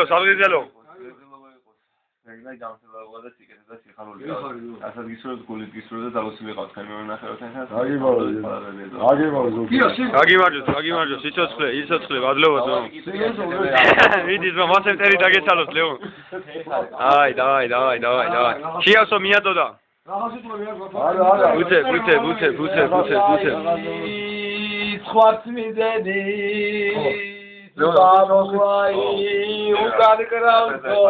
სიცოცხლე სალგიზელო. ეგნაი დამწერლობა და სიკეთე და სიხარული. ასაც გისურვებთ გულით გისურვებთ და ძალოსი ვიყავთ თქვენ მონახევართან ერთად. გაგიმარჯოს, სიცოცხლე, ვადლობოთ. მიდის მასემ ტერი დაგეცალოთ, ლეო. აი, დავაი. შეასო მიატოდა. ბუთე. სხვაც მიდენი. Bye. Ukad kravto.